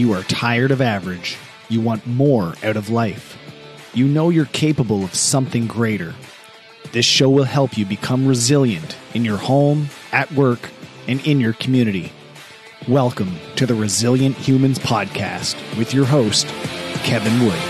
You are tired of average. You want more out of life. You know you're capable of something greater. This show will help you become resilient in your home, at work, and in your community. Welcome to the Resilient Humans Podcast with your host, Kevin Wood.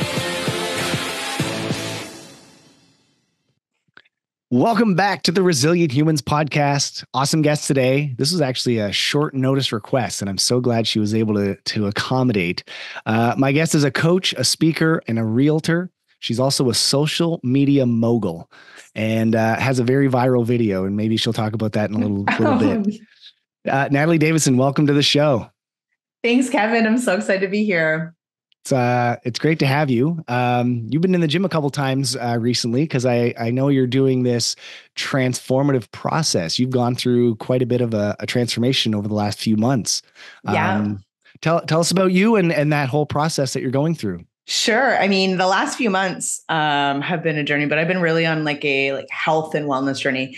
Welcome back to the Resilient Humans Podcast. Awesome guest today. This was actually a short notice request, and I'm so glad she was able to accommodate. My guest is a coach, a speaker, and a realtor. She's also a social media mogul and has a very viral video, and maybe she'll talk about that in a little bit. Natalie Davison, welcome to the show. Thanks, Kevin. I'm so excited to be here. It's great to have you. You've been in the gym a couple times recently because I know you're doing this transformative process. You've gone through quite a bit of a transformation over the last few months. Yeah. Tell us about you and that whole process that you're going through. Sure. I mean, the last few months have been a journey, but I've been really on a health and wellness journey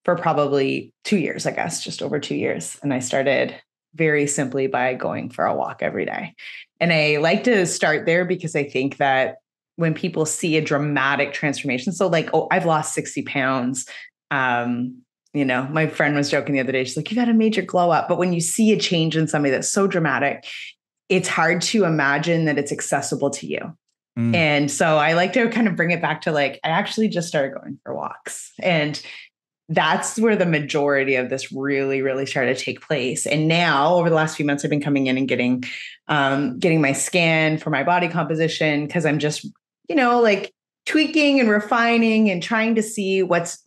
for probably 2 years, I guess, just over 2 years. And I started very simply by going for a walk every day. And I like to start there because I think that when people see a dramatic transformation, so I've lost 60 pounds. My friend was joking the other day, she's like, you've had a major glow up. But when you see a change in somebody that's so dramatic, it's hard to imagine that it's accessible to you. And so I like to kind of bring it back to I actually just started going for walks. And that's where the majority of this really, really started to take place. And now over the last few months, I've been coming in and getting my scan for my body composition because I'm just, tweaking and refining and trying to see what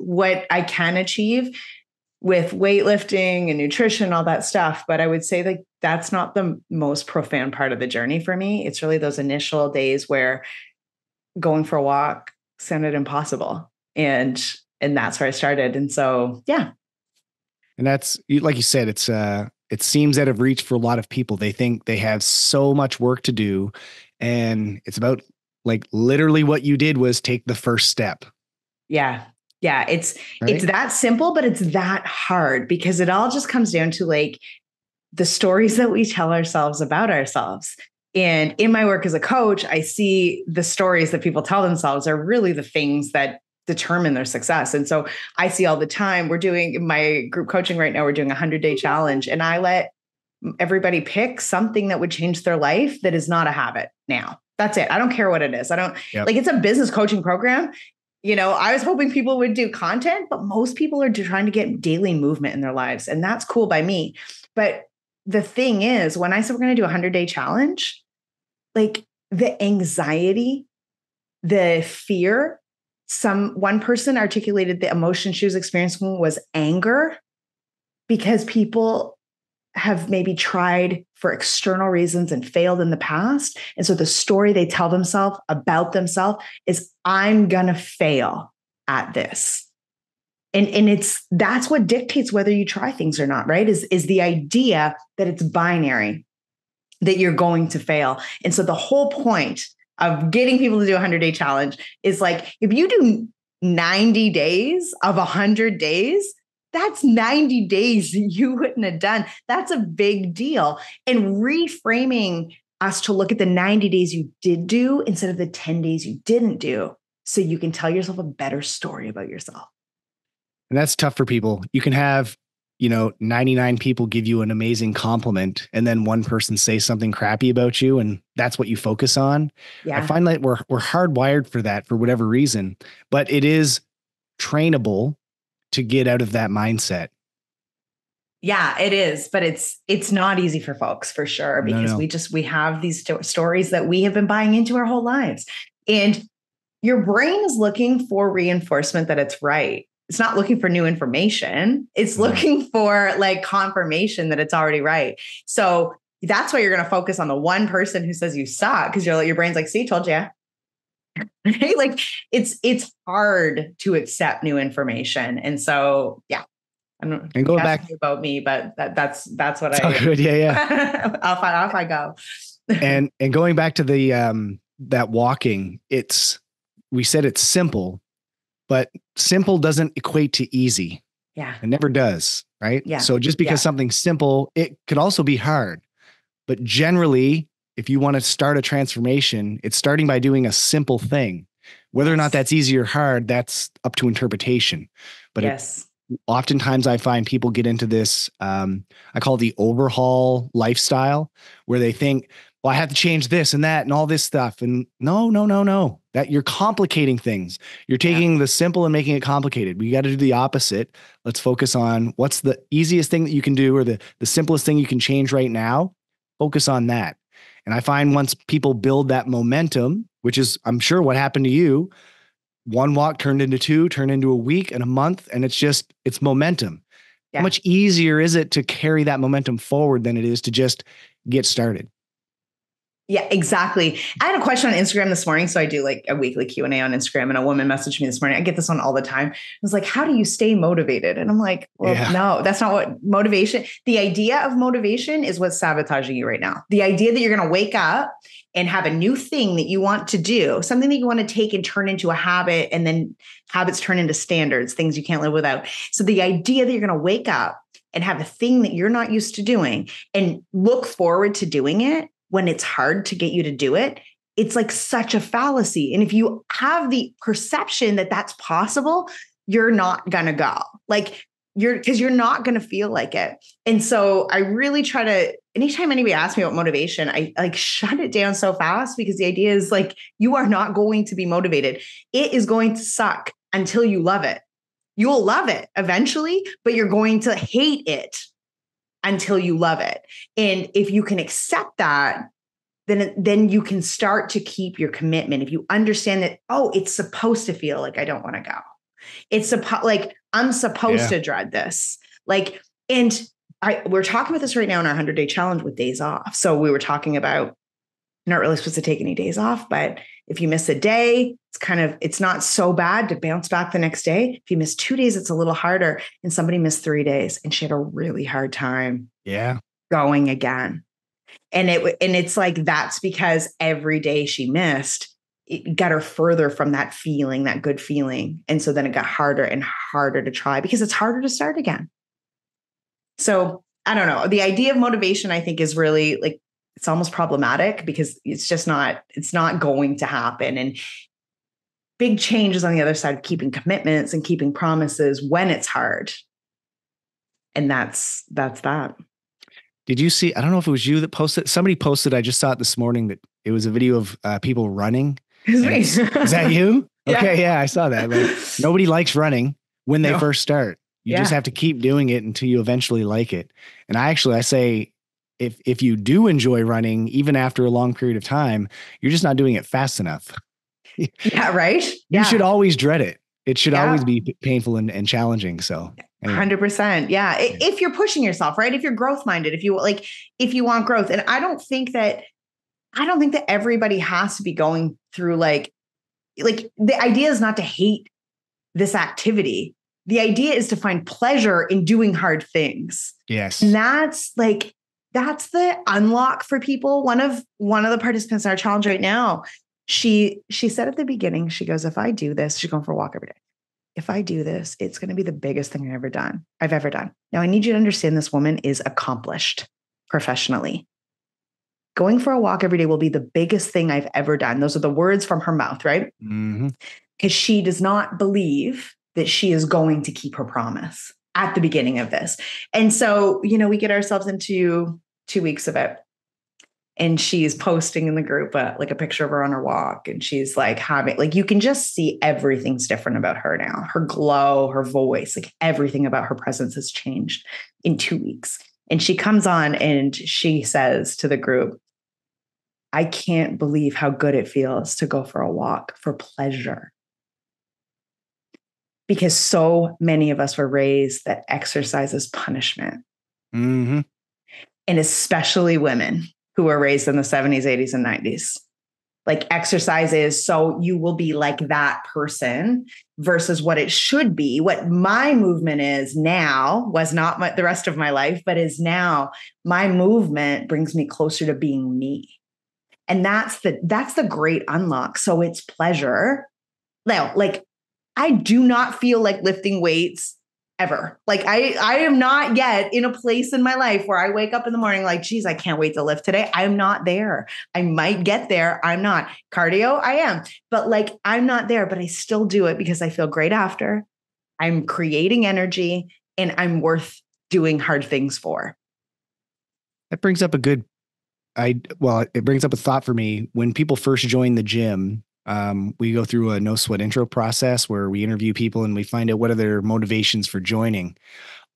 I can achieve with weightlifting and nutrition, all that stuff. But I would say that's not the most profound part of the journey for me. It's really those initial days where going for a walk sounded impossible. And that's where I started. And so, yeah. And that's, like you said, it seems out of reach for a lot of people. They think they have so much work to do. And it's about literally what you did was take the first step. Yeah. Yeah. It's that simple, but it's that hard because it all just comes down to the stories that we tell ourselves about ourselves. And in my work as a coach, I see the stories that people tell themselves are really the things that determine their success. And so I see all the time, we're doing my group coaching right now, we're doing a 100-day challenge. And I let everybody pick something that would change their life that is not a habit now. That's it. I don't care what it is. It's a business coaching program. I was hoping people would do content, but most people are trying to get daily movement in their lives. And that's cool by me. But the thing is, when I said we're going to do a 100-day challenge, the anxiety, the fear, one person articulated the emotion she was experiencing was anger because people have maybe tried for external reasons and failed in the past. And so the story they tell themselves about themselves is, I'm going to fail at this. And that's what dictates whether you try things or not, right? Is the idea that it's binary, that you're going to fail. And so the whole point of getting people to do a 100-day challenge is if you do 90 days of 100 days, that's 90 days you wouldn't have done. That's a big deal. And reframing us to look at the 90 days you did do instead of the 10 days you didn't do, so you can tell yourself a better story about yourself. And that's tough for people. You can have 99 people give you an amazing compliment and then one person say something crappy about you. And that's what you focus on. Yeah. I find that we're hardwired for that for whatever reason, but it is trainable to get out of that mindset. Yeah, it is. But it's not easy for folks for sure, because we have these stories that we have been buying into our whole lives. And your brain is looking for reinforcement that it's right. It's not looking for new information. It's looking for confirmation that it's already right. So that's why you're going to focus on the one person who says you suck, because your brain's see, told you. Right? It's hard to accept new information. And so, yeah. And going back about me, but that's what it's all good. Yeah. off I go. and going back to the that walking, we said it's simple, but simple doesn't equate to easy. Yeah. It never does. Right. Yeah. So just because something's simple, it could also be hard. But generally, if you want to start a transformation, it's starting by doing a simple thing. Whether or not that's easy or hard, that's up to interpretation. But oftentimes I find people get into this, I call it the overhaul lifestyle, where they think, well, I have to change this and that and all this stuff. And no, that you're complicating things. You're taking the simple and making it complicated. We got to do the opposite. Let's focus on what's the easiest thing that you can do, or the simplest thing you can change right now. Focus on that. And I find once people build that momentum, which is, I'm sure, what happened to you, one walk turned into two, turned into a week and a month, and it's momentum. How much easier is it to carry that momentum forward than it is to just get started? Yeah, exactly. I had a question on Instagram this morning. So I do like a weekly Q&A on Instagram, and a woman messaged me this morning. I get this one all the time. It was like, how do you stay motivated? And I'm like, well, no, that's not what motivation. The idea of motivation is what's sabotaging you right now. The idea that you're going to wake up and have a new thing that you want to do, something that you want to take and turn into a habit, and then habits turn into standards, things you can't live without. So the idea that you're going to wake up and have a thing that you're not used to doing and look forward to doing it when it's hard to get you to do it, it's like such a fallacy. And if you have the perception that that's possible, you're not going to go. Like because you're not going to feel like it. And so I really try to, anytime anybody asks me about motivation, I like shut it down so fast, because the idea is like, you are not going to be motivated. It is going to suck until you love it. You'll love it eventually, but you're going to hate it until you love it. And if you can accept that, then you can start to keep your commitment. If you understand that, oh, it's supposed to feel like I don't want to go. It's like I'm supposed to dread this. Like, and we're talking about this right now in our 100-day challenge with days off. So we were talking about you're not really supposed to take any days off, but if you miss a day, it's not so bad to bounce back the next day. If you miss 2 days, it's a little harder. And somebody missed 3 days and she had a really hard time going again. And it's like, that's because every day she missed, it got her further from that feeling, that good feeling. And so then it got harder and harder to try, because it's harder to start again. So I don't know. The idea of motivation, I think, is really like, it's almost problematic, because it's not going to happen. And big changes on the other side of keeping commitments and keeping promises when it's hard. And that's that. Did you see, I don't know if it was you that posted, somebody posted, I just saw it this morning, that it was a video of people running. Is that you? Okay. Yeah, I saw that. Like, nobody likes running when they first start. You just have to keep doing it until you eventually like it. And I say, if you do enjoy running, even after a long period of time, you're just not doing it fast enough. Yeah. Right. You should always dread it. It should always be painful and challenging. So anyway. 100%. Yeah. If you're pushing yourself, right. If you're growth minded, if you want growth. And I don't think that everybody has to be going through like the idea is not to hate this activity. The idea is to find pleasure in doing hard things. Yes. And that's the unlock for people. One of the participants in our challenge right now, she said at the beginning, she goes, if I do this, she's going for a walk every day. If I do this, it's going to be the biggest thing I've ever done. Now I need you to understand, this woman is accomplished professionally. Going for a walk every day will be the biggest thing I've ever done. Those are the words from her mouth, right? Mm-hmm. Because she does not believe that she is going to keep her promise at the beginning of this. And so, we get ourselves into 2 weeks of it. And she's posting in the group like a picture of her on her walk. And she's like you can just see everything's different about her now. Her glow, her voice, like everything about her presence has changed in 2 weeks. And she comes on and she says to the group, I can't believe how good it feels to go for a walk for pleasure. Because so many of us were raised that exercise is punishment. Mm-hmm. And especially women who were raised in the 70s, 80s, and 90s. Like, exercise is so you will be like that person, versus what it should be. What my movement is now was not the rest of my life, but is now. My movement brings me closer to being me. And that's the great unlock. So it's pleasure. Now, like, I do not feel like lifting weights ever. Like I am not yet in a place in my life where I wake up in the morning like, geez, I can't wait to lift today. I'm not there. I might get there. I'm not. Cardio, I am. But like, I'm not there, but I still do it because I feel great after. I'm creating energy and I'm worth doing hard things for. That brings up it brings up a thought for me. When people first join the gym, we go through a no sweat intro process where we interview people and we find out what are their motivations for joining.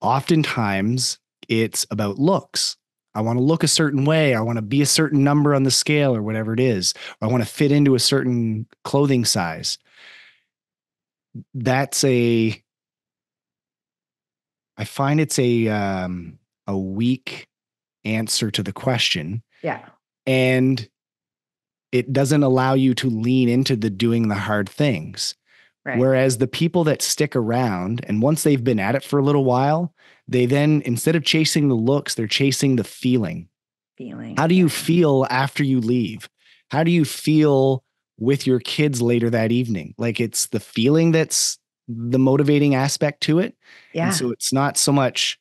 Oftentimes it's about looks. I want to look a certain way. I want to be a certain number on the scale or whatever it is. I want to fit into a certain clothing size. I find it's a weak answer to the question. Yeah. And it doesn't allow you to lean into doing the hard things. Right. Whereas the people that stick around and once they've been at it for a little while, they then, instead of chasing the looks, they're chasing the feeling. How do you feel after you leave? How do you feel with your kids later that evening? Like, it's the feeling that's the motivating aspect to it. Yeah. And so it's not so much,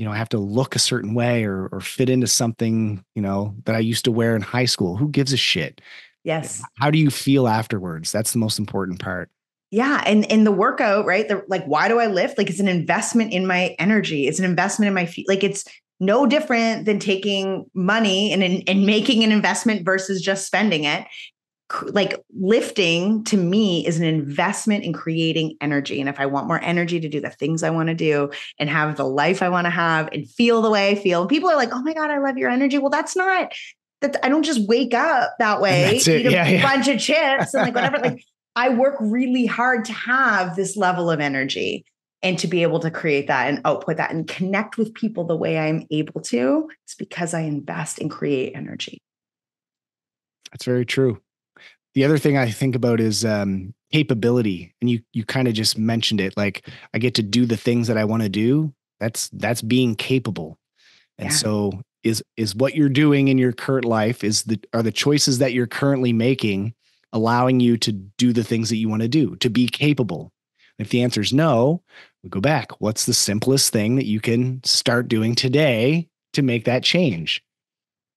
I have to look a certain way or fit into something, that I used to wear in high school. Who gives a shit? Yes. How do you feel afterwards? That's the most important part. Yeah. And the workout, right? Like, why do I lift? Like, it's an investment in my energy. It's an investment in my feet. Like, it's no different than taking money and making an investment versus just spending it. Like, lifting to me is an investment in creating energy. And if I want more energy to do the things I want to do and have the life I want to have and feel the way I feel, and people are like, oh my God, I love your energy. Well, that's not that. I don't just wake up that way, eat a bunch of chips and like whatever. Like, I work really hard to have this level of energy and to be able to create that and output that and connect with people the way I'm able to. It's because I invest and create energy. That's very true. The other thing I think about is capability. And you kind of just mentioned it. Like, I get to do the things that I want to do. That's being capable. And so is what you're doing in your current life are the choices that you're currently making allowing you to do the things that you want to do, to be capable? If the answer is no, we go back. What's the simplest thing that you can start doing today to make that change?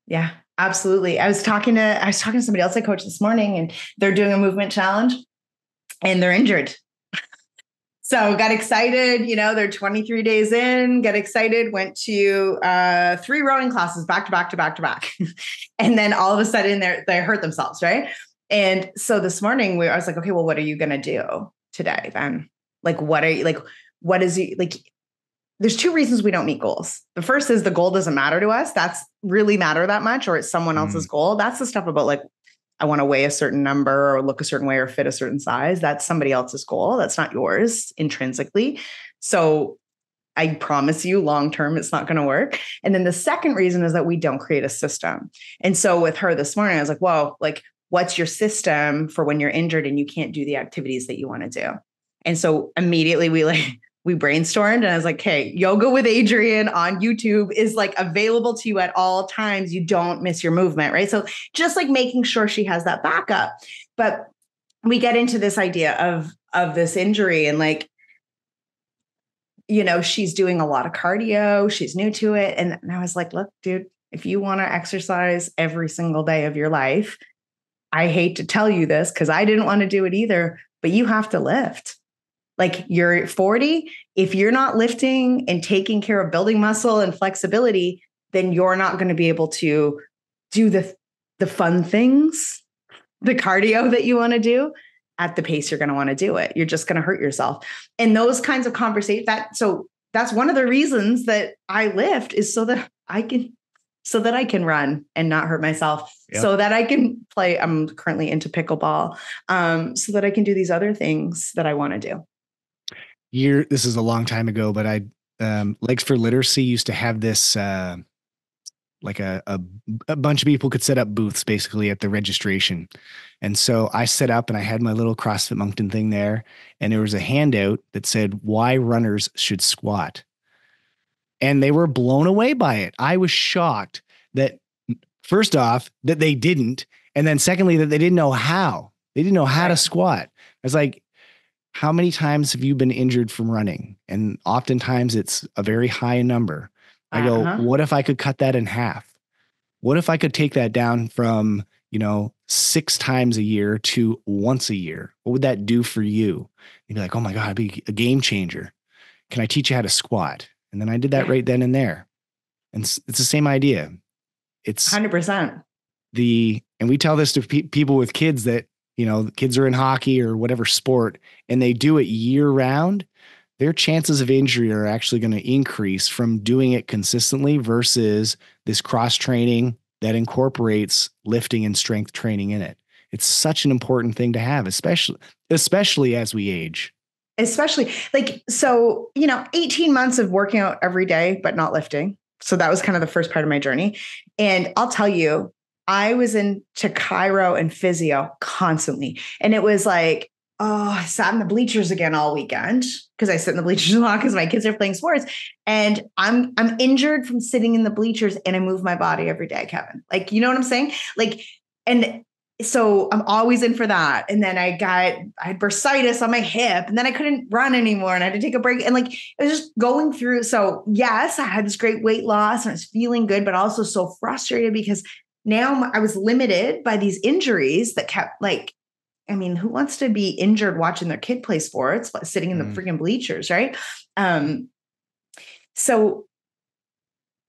Yeah, absolutely. I was talking to somebody else I coach this morning, and they're doing a movement challenge and they're injured. So got excited, they're 23 days in, got excited, went to 3 rowing classes back to back to back to back. And then all of a sudden they hurt themselves, right? And so this morning I was like, okay, well, what are you going to do today then? Like, what is it like? There's 2 reasons we don't meet goals. The first is the goal doesn't matter to us. That's really matter that much, or it's someone else's goal. That's the stuff about like, I want to weigh a certain number or look a certain way or fit a certain size. That's somebody else's goal. That's not yours intrinsically. So I promise you long-term, it's not going to work. And then the second reason is that we don't create a system. And so with her this morning, I was like, whoa, like, what's your system for when you're injured and you can't do the activities that you want to do? And so immediately we brainstormed, and I was like, hey, Yoga with Adrienne on YouTube is like available to you at all times. You don't miss your movement, right? So just like making sure she has that backup. But we get into this idea of this injury and like, she's doing a lot of cardio. She's new to it. And I was like, look, dude, if you want to exercise every single day of your life, I hate to tell you this because I didn't want to do it either, but you have to lift. Like, you're 40. If you're not lifting and taking care of building muscle and flexibility, then you're not going to be able to do the fun things, the cardio that you want to do at the pace you're going to want to do it. You're just going to hurt yourself. And those kinds of conversations, that's one of the reasons that I lift, is so that I can run and not hurt myself, so that I can play. I'm currently into pickleball, so that I can do these other things that I want to do. This is a long time ago, but Legs for Literacy used to have this, like a bunch of people could set up booths basically at the registration. And so I set up and I had my little CrossFit Moncton thing there. And there was a handout that said why runners should squat. And they were blown away by it. I was shocked that, first off, that they didn't. And then secondly, that they didn't know how. They didn't know how to squat. I was like, How many times have you been injured from running? And oftentimes it's a very high number. I go, Uh-huh. what if I could cut that in half? What if I could take that down from, 6 times a year to once a year? What would that do for you? You'd be like, oh my God, I'd be a game changer. Can I teach you how to squat? And then I did that Yeah. right then and there. And it's the same idea. It's 100%. and we tell this to people with kids that, the kids are in hockey or whatever sport and they do it year round. Their chances of injury are actually going to increase from doing it consistently versus this cross training that incorporates lifting and strength training in it. It's such an important thing to have, especially as we age. Especially like, so, 18 months of working out every day, but not lifting. So that was kind of the first part of my journey. And I'll tell you, I was into chiro and physio constantly. And it was like, oh, I sat in the bleachers again all weekend because I sit in the bleachers a lot because my kids are playing sports. And I'm injured from sitting in the bleachers and I move my body every day, Kevin. Like, you know what I'm saying? Like, and so I'm always in for that. And then I had bursitis on my hip and then I couldn't run anymore and I had to take a break. And like, it was just going through. So yes, I had this great weight loss and I was feeling good, but also so frustrated because now I was limited by these injuries that kept like, I mean, who wants to be injured watching their kid play sports, sitting in the freaking bleachers, right? So,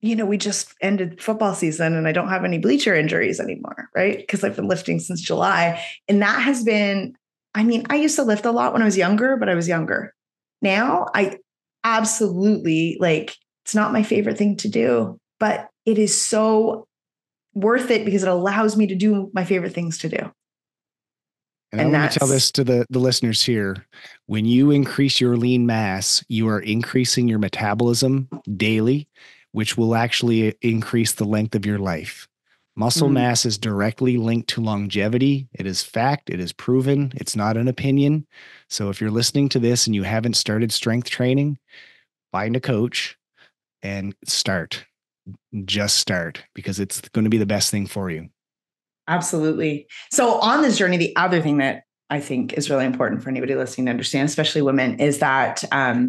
we just ended football season and I don't have any bleacher injuries anymore, right? Because I've been lifting since July. And that has been, I mean, I used to lift a lot when I was younger, but I was younger. Now I absolutely it's not my favorite thing to do, but it is so worth it because it allows me to do my favorite things to do. And let me tell this to the listeners here. When you increase your lean mass, you are increasing your metabolism daily, which will actually increase the length of your life. Muscle mass is directly linked to longevity. It is fact. It is proven. It's not an opinion. So if you're listening to this and you haven't started strength training, find a coach and start. Just start because it's going to be the best thing for you. Absolutely. So on this journey, the other thing that I think is really important for anybody listening to understand, especially women, is that I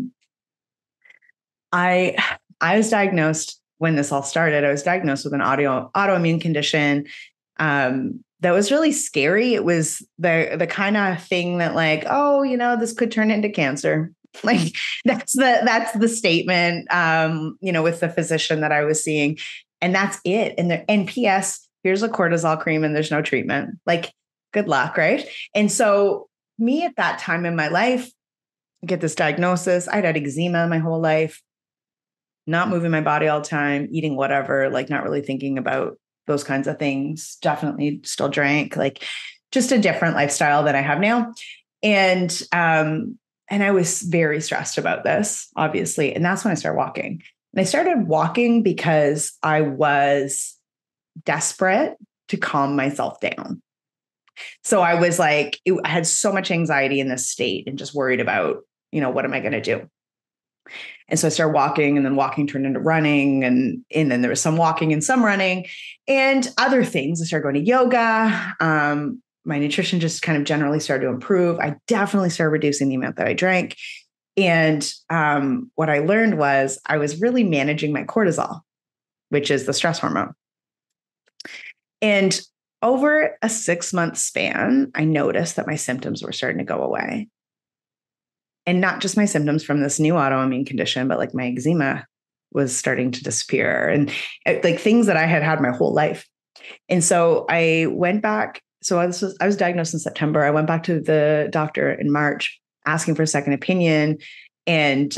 was diagnosed when this all started. I was diagnosed with an autoimmune condition that was really scary. It was the kind of thing that like, oh, this could turn into cancer. Like that's the statement, with the physician that I was seeing, and that's it. And the NPS. Here's a cortisol cream and there's no treatment. Like, good luck, right? And so me at that time in my life, I get this diagnosis. I'd had eczema my whole life, not moving my body all the time, eating whatever, like not really thinking about those kinds of things. Definitely still drank, like just a different lifestyle than I have now. And I was very stressed about this, obviously. And that's when I started walking. And I started walking because I was desperate to calm myself down. So I was like, I had so much anxiety in this state and just worried about, what am I going to do? And so I started walking, and then walking turned into running. And then there was some walking and some running and other things. I started going to yoga. My nutrition just kind of generally started to improve. I definitely started reducing the amount that I drank. And what I learned was I was really managing my cortisol, which is the stress hormone. And over a 6-month span, I noticed that my symptoms were starting to go away. And not just my symptoms from this new autoimmune condition, but like my eczema was starting to disappear and like things that I had my whole life. And so I went back. So I was diagnosed in September. I went back to the doctor in March asking for a second opinion. And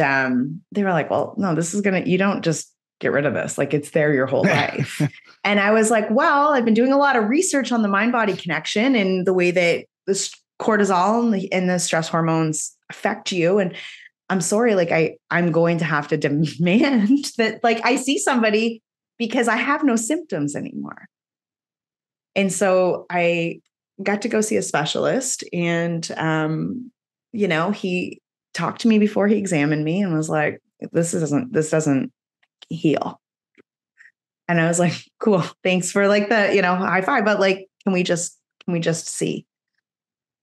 they were like, well, no, you don't just get rid of this. Like it's there your whole life. And I was like, well, I've been doing a lot of research on the mind-body connection and the way that this cortisol and the stress hormones affect you. And I'm sorry, like I'm going to have to demand that like I see somebody because I have no symptoms anymore. And so I got to go see a specialist, and he talked to me before he examined me and was like, this doesn't heal. And I was like, cool, thanks for like the, high five, but like, can we just see?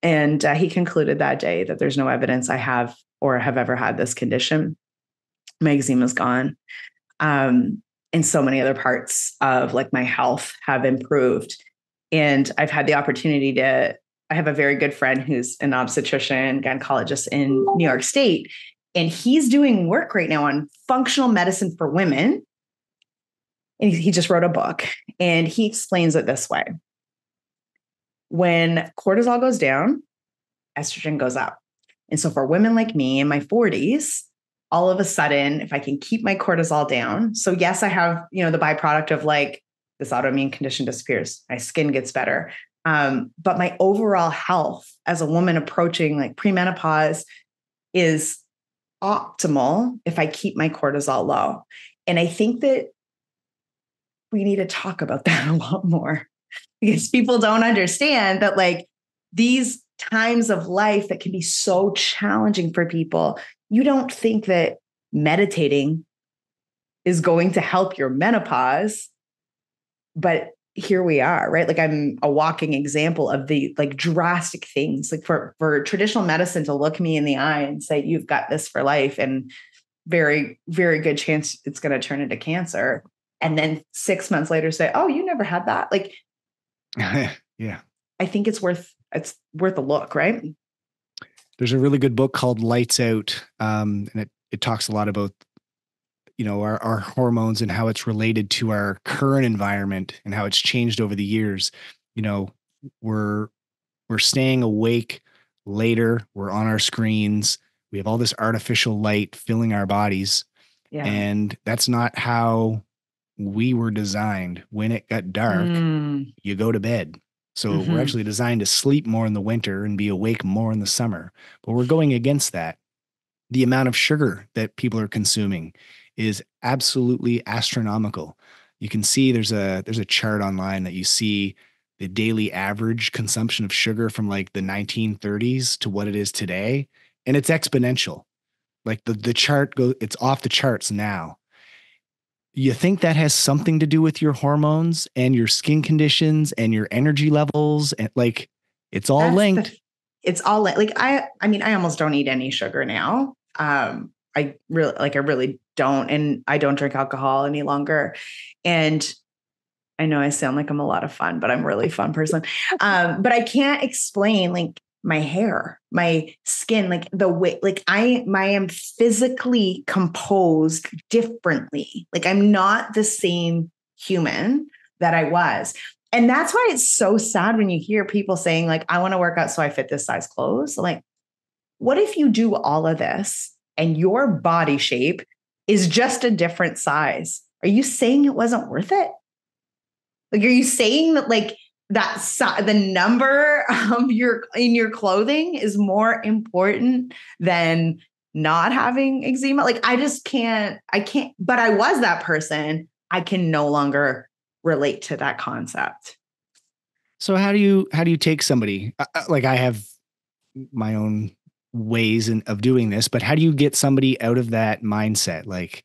And he concluded that day that there's no evidence I have or have ever had this condition. My eczema is gone. And so many other parts of like my health have improved. And I've had the opportunity I have a very good friend who's an obstetrician, gynecologist in New York State. And he's doing work right now on functional medicine for women. And he just wrote a book and he explains it this way. When cortisol goes down, estrogen goes up. And so for women like me in my 40s, all of a sudden, if I can keep my cortisol down, so yes, I have, the byproduct of like this autoimmune condition disappears, my skin gets better. But my overall health as a woman approaching like premenopause is optimal if I keep my cortisol low. And I think that we need to talk about that a lot more because people don't understand that like these times of life that can be so challenging for people, you don't think that meditating is going to help your menopause, but here we are, right? Like I'm a walking example of the like drastic things, like for traditional medicine to look me in the eye and say, you've got this for life and very, very good chance it's going to turn into cancer. And then 6 months later say, oh, you never had that. Like, yeah, I think it's worth a look, right? There's a really good book called Lights Out. And it talks a lot about, our hormones and how it's related to our current environment and how it's changed over the years. We're staying awake later. We're on our screens. We have all this artificial light filling our bodies. Yeah. And that's not how we were designed. When it got dark, you go to bed. So we're actually designed to sleep more in the winter and be awake more in the summer. But we're going against that. The amount of sugar that people are consuming is absolutely astronomical. You can see there's a chart online that you see the daily average consumption of sugar from like the 1930s to what it is today. And it's exponential. Like the chart it's off the charts now. You think that has something to do with your hormones and your skin conditions and your energy levels, and like it's all linked. It's all like I mean, I almost don't eat any sugar now. I really don't, and I don't drink alcohol any longer. And I know I sound like I'm a lot of fun, but I'm a really fun person. But I can't explain like my hair, my skin, like the way, like I am physically composed differently. Like I'm not the same human that I was. And that's why it's so sad when you hear people saying like, I want to work out so I fit this size clothes. Like, what if you do all of this and your body shape is just a different size? Are you saying it wasn't worth it? Like, are you saying that like the number of your clothing is more important than not having eczema? Like, I can't, but I was that person. I can no longer relate to that concept. So how do you take somebody like I have my own ways of doing this, but how do you get somebody out of that mindset? Like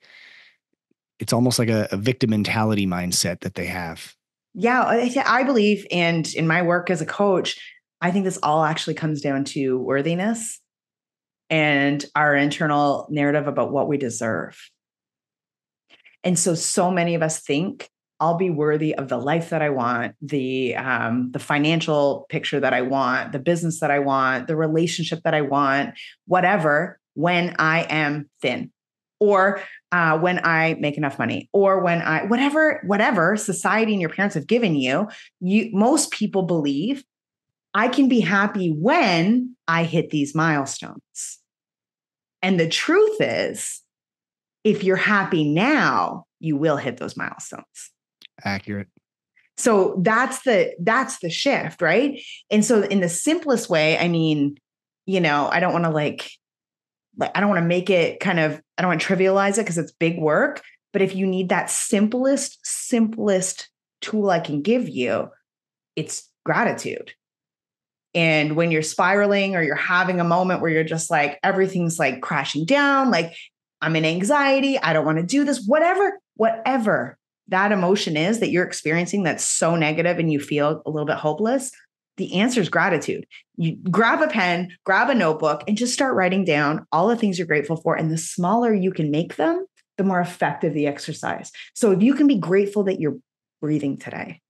it's almost like a victim mentality mindset that they have. Yeah, I believe, and in my work as a coach, I think this all actually comes down to worthiness and our internal narrative about what we deserve. And so many of us think I'll be worthy of the life that I want, the financial picture that I want, the business that I want, the relationship that I want, whatever, when I am thin, or when I make enough money, or when whatever society and your parents have given you, most people believe I can be happy when I hit these milestones. And the truth is, if you're happy now, you will hit those milestones. Accurate. So that's the shift, right? And so in the simplest way, I mean, I don't want to I don't want to make it I don't want to trivialize it because it's big work. But if you need that simplest tool I can give you, it's gratitude. And when you're spiraling or you're having a moment where you're just like, everything's like crashing down, like I'm in anxiety, I don't want to do this, whatever that emotion is that you're experiencing that's so negative and you feel a little bit hopeless, the answer is gratitude. You grab a pen, grab a notebook, and just start writing down all the things you're grateful for. And the smaller you can make them, the more effective the exercise. So if you can be grateful that you're breathing today,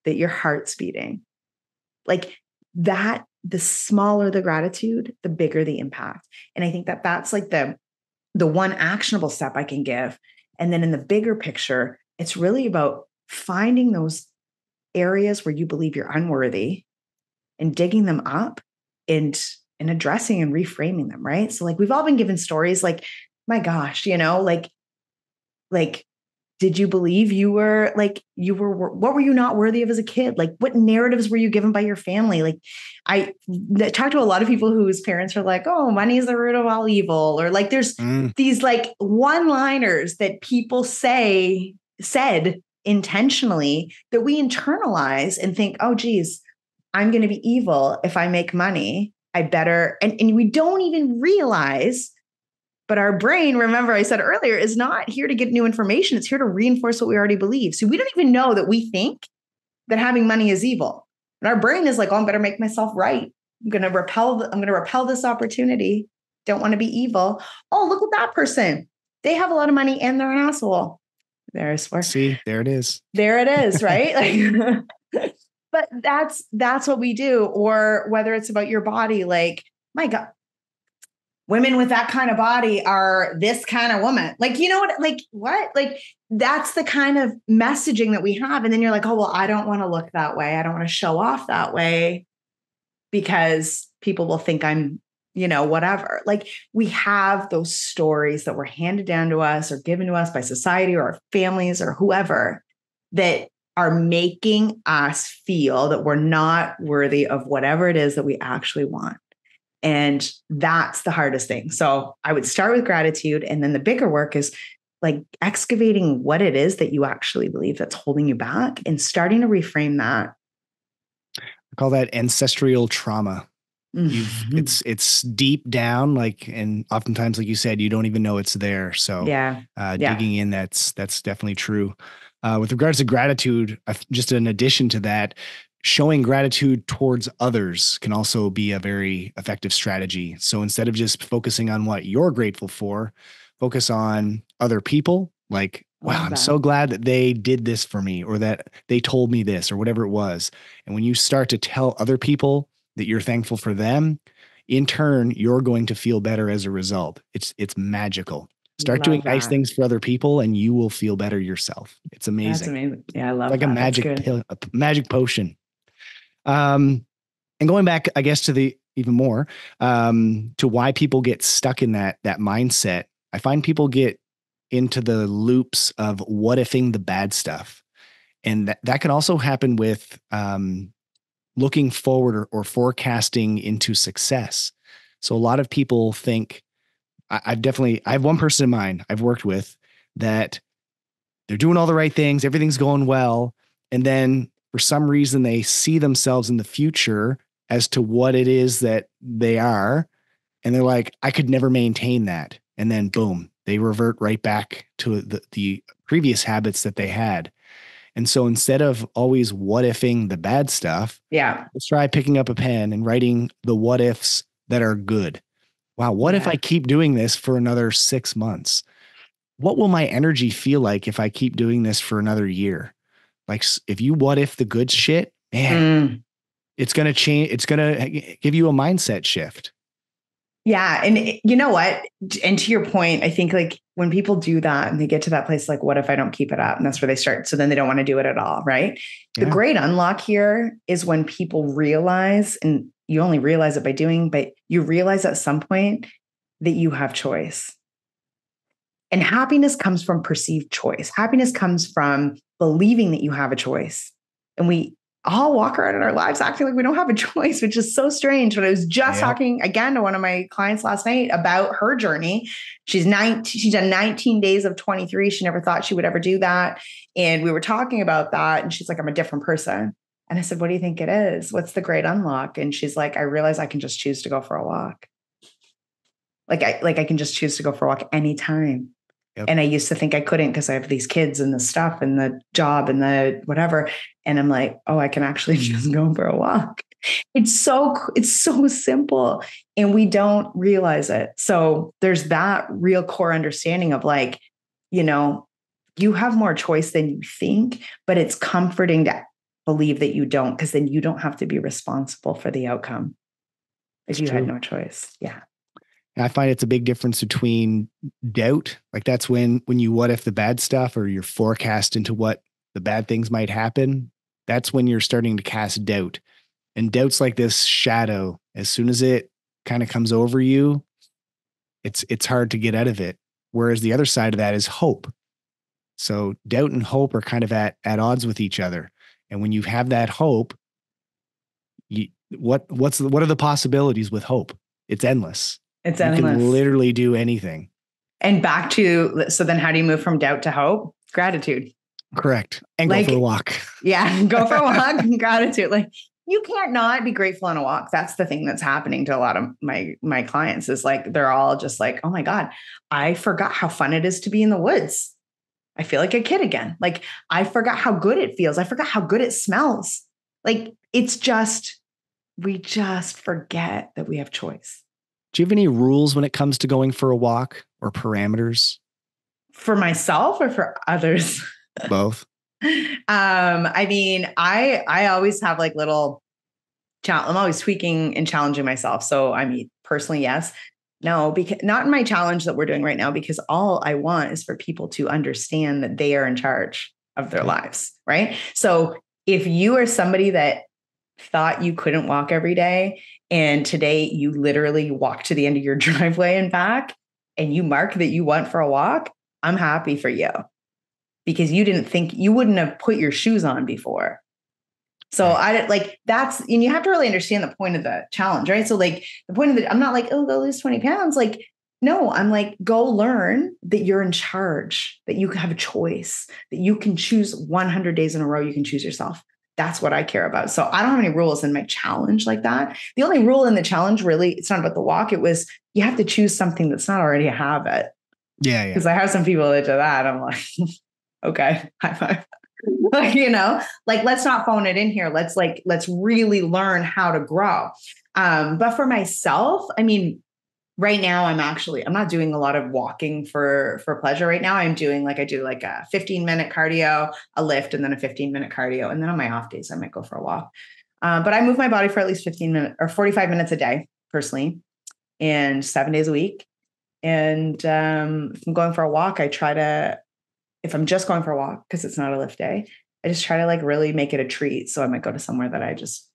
that your heart's beating, like that, the smaller the gratitude, the bigger the impact. And I think that that's like the one actionable step I can give. And then in the bigger picture, it's really about finding those areas where you believe you're unworthy and digging them up and addressing and reframing them, right? So like we've all been given stories like, my gosh, like did you believe what were you not worthy of as a kid? Like what narratives were you given by your family? Like I talked to a lot of people whose parents are like, oh, money is the root of all evil. Or like there's these like one-liners that people said intentionally that we internalize and think, oh, geez, I'm going to be evil if I make money. I better, and we don't even realize. But our brain, remember I said earlier, is not here to get new information. It's here to reinforce what we already believe. So we don't even know that we think that having money is evil. And our brain is like, oh, I better make myself right. I'm going to repel this opportunity. Don't want to be evil. Oh, look at that person. They have a lot of money and they're an asshole. See, there it is. There it is, right? Like, but that's what we do. Or whether it's about your body, like, my God, women with that kind of body are this kind of woman. Like, you know what? Like, what? Like, that's the kind of messaging that we have. And then you're like, oh, well, I don't want to look that way. I don't want to show off that way because people will think I'm, whatever. Like we have those stories that were handed down to us or given to us by society or our families or whoever that are making us feel that we're not worthy of whatever it is that we actually want. And that's the hardest thing. So I would start with gratitude. And then the bigger work is like excavating what it is that you actually believe that's holding you back and starting to reframe that. I call that ancestral trauma. It's deep down, like, and oftentimes, like you said, you don't even know it's there. So digging in, that's definitely true. With regards to gratitude, just in addition to that, showing gratitude towards others can also be a very effective strategy. So instead of just focusing on what you're grateful for, focus on other people. Like, wow, I'm so glad that they did this for me, or that they told me this, or whatever it was. And when you start to tell other people that you're thankful for them, in turn, you're going to feel better as a result. It's magical. Start doing nice things for other people and you will feel better yourself. It's amazing. That's amazing. Yeah, I love like that. A magic pill, a magic potion. And going back, I guess, to the even more, to why people get stuck in that mindset. I find people get into the loops of what ifing the bad stuff. And that can also happen with, looking forward or forecasting into success. So a lot of people think, I have one person in mind I've worked with that they're doing all the right things. Everything's going well. And then for some reason they see themselves in the future as to what it is that they are. And they're like, I could never maintain that. And then boom, they revert right back to the previous habits that they had. And so instead of always what ifing the bad stuff, let's try picking up a pen and writing the what ifs that are good. Wow, what if I keep doing this for another 6 months? What will my energy feel like if I keep doing this for another year? Like if you what if the good shit, man, it's going to change. It's going to give you a mindset shift. Yeah. And you know what? And to your point, I think like when people do that and they get to that place, like, what if I don't keep it up? And that's where they start. So then they don't want to do it at all. Right. Yeah. The great unlock here is when people realize, and you only realize it by doing, but you realize at some point that you have choice. And happiness comes from perceived choice. Happiness comes from believing that you have a choice. And we all walk around in our lives acting like we don't have a choice, which is so strange. But I was just talking again to one of my clients last night about her journey. She's done 19 days of 23. She never thought she would ever do that. And we were talking about that. And she's like, I'm a different person. And I said, what do you think it is? What's the great unlock? And she's like, I realize I can just choose to go for a walk. Like I can just choose to go for a walk anytime. Yep. And I used to think I couldn't because I have these kids and the stuff and the job and the whatever. And I'm like, oh, I can actually just go for a walk. It's so simple and we don't realize it. So there's that real core understanding of like, you have more choice than you think, but it's comforting to believe that you don't, because then you don't have to be responsible for the outcome if you had no choice. Yeah. And I find it's a big difference between doubt. Like that's when you what if the bad stuff, or you're forecast into what the bad things might happen. That's when you're starting to cast doubt. And doubt's like this shadow. As soon as it kind of comes over you, it's hard to get out of it. Whereas the other side of that is hope. So doubt and hope are kind of at odds with each other. And when you have that hope, what are the possibilities with hope? It's endless. It's endless. You can literally do anything. And back to, so then how do you move from doubt to hope? Gratitude. Correct. And go for a walk. Yeah. Go for a walk. Gratitude. Like you can't not be grateful on a walk. That's the thing that's happening to a lot of my clients is like, they're all just like, oh my God, I forgot how fun it is to be in the woods. I feel like a kid again. Like I forgot how good it feels. I forgot how good it smells. Like we just forget that we have choice. Do you have any rules when it comes to going for a walk or parameters? For myself or for others? Both. I mean, I always have like little challenge. I'm always tweaking and challenging myself. So I mean, personally, yes. No, because not in my challenge that we're doing right now, because all I want is for people to understand that they are in charge of their lives. Right. So if you are somebody that thought you couldn't walk every day, and today you literally walk to the end of your driveway and back, and you mark that you went for a walk, I'm happy for you, because you wouldn't have put your shoes on before. So that's, and you have to really understand the point of the challenge, right? So like the point of I'm not like, oh, go lose 20 pounds. Like, no, I'm like, go learn that you're in charge, that you have a choice, that you can choose 100 days in a row. You can choose yourself. That's what I care about. So I don't have any rules in my challenge like that. The only rule in the challenge, really, it's not about the walk. It was, you have to choose something that's not already a habit. Yeah. Because I have some people that do that. I'm like, okay, high five. Like, let's not phone it in here. Let's really learn how to grow. But for myself, I mean, right now I'm not doing a lot of walking for pleasure right now. I'm doing I do like a 15-minute cardio, a lift, and then a 15-minute cardio. And then on my off days, I might go for a walk. But I move my body for at least 15 minutes or 45 minutes a day personally, and 7 days a week. And if I'm going for a walk, if I'm just going for a walk, because it's not a lift day, I just try to really make it a treat. So I might go to somewhere that I just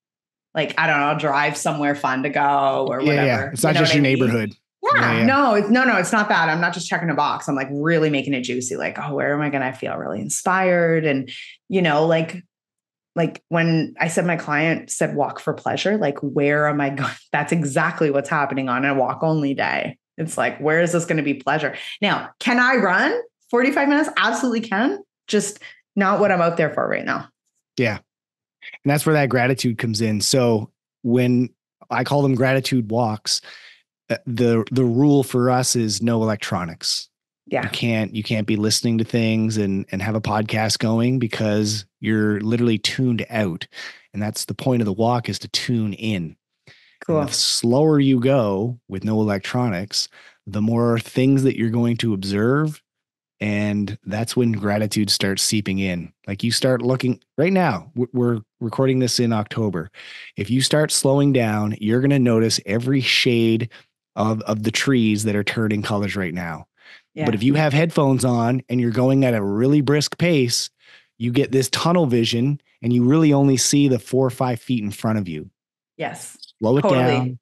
I don't know, I'll drive somewhere fun to go or whatever. Yeah. It's not just your neighborhood. Yeah. No, it's not that. I'm not just checking a box. I'm really making it juicy. Oh, where am I going to feel really inspired? And, when I said my client said walk for pleasure, where am I going? That's exactly what's happening on a walk only day. It's where is this going to be pleasure? Now, can I run 45 minutes? Absolutely can. Just not what I'm out there for right now. Yeah. And that's where that gratitude comes in. So when I call them gratitude walks, the rule for us is no electronics. Yeah. You can't be listening to things and have a podcast going, because you're literally tuned out. And that's the point of the walk, is to tune in. Cool. And the slower you go with no electronics, the more things that you're going to observe. And that's when gratitude starts seeping in. You start looking right now, we're recording this in October. If you start slowing down, you're going to notice every shade of the trees that are turning colors right now. Yeah. But if you have headphones on and you're going at a really brisk pace, you get this tunnel vision and you really only see the 4 or 5 feet in front of you. Yes. Slow it down,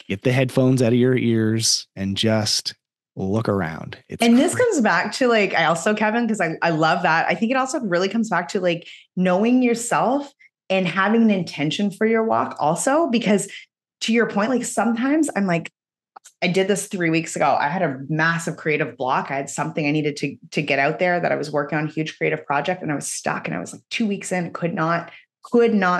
get the headphones out of your ears, and just look around. This comes back to I also, Kevin, because I love that. I think it also really comes back to knowing yourself and having an intention for your walk also, because to your point, sometimes I'm I did this 3 weeks ago. I had a massive creative block. I had something I needed to get out there that I was working on, a huge creative project, and I was stuck, and I was 2 weeks in, could not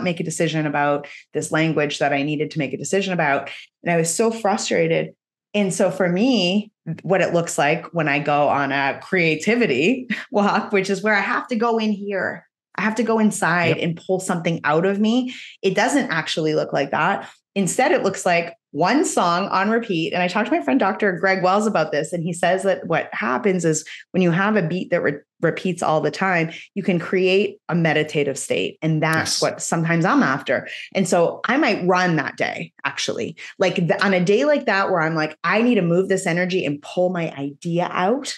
make a decision about this language that I needed to make a decision about. And I was so frustrated. And so for me, what it looks like when I go on a creativity walk, which is where I have to go in here. I have to go inside and pull something out of me. It doesn't actually look like that. Instead, it looks like one song on repeat. And I talked to my friend, Dr. Greg Wells, about this. And he says that what happens is when you have a beat that repeats all the time, you can create a meditative state. And that's what sometimes I'm after. And so I might run that day, actually. Like on a day like that, where I'm like, I need to move this energy and pull my idea out.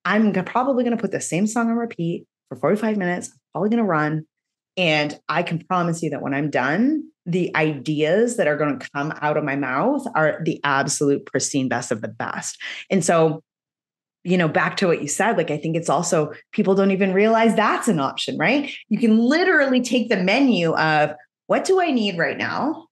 I'm probably going to put the same song on repeat for 45 minutes. I'm probably going to run. And I can promise you that when I'm done, the ideas that are going to come out of my mouth are the absolute pristine best of the best. And so, back to what you said, like, I think it's also, people don't even realize that's an option, right? You can literally take the menu of what do I need right now?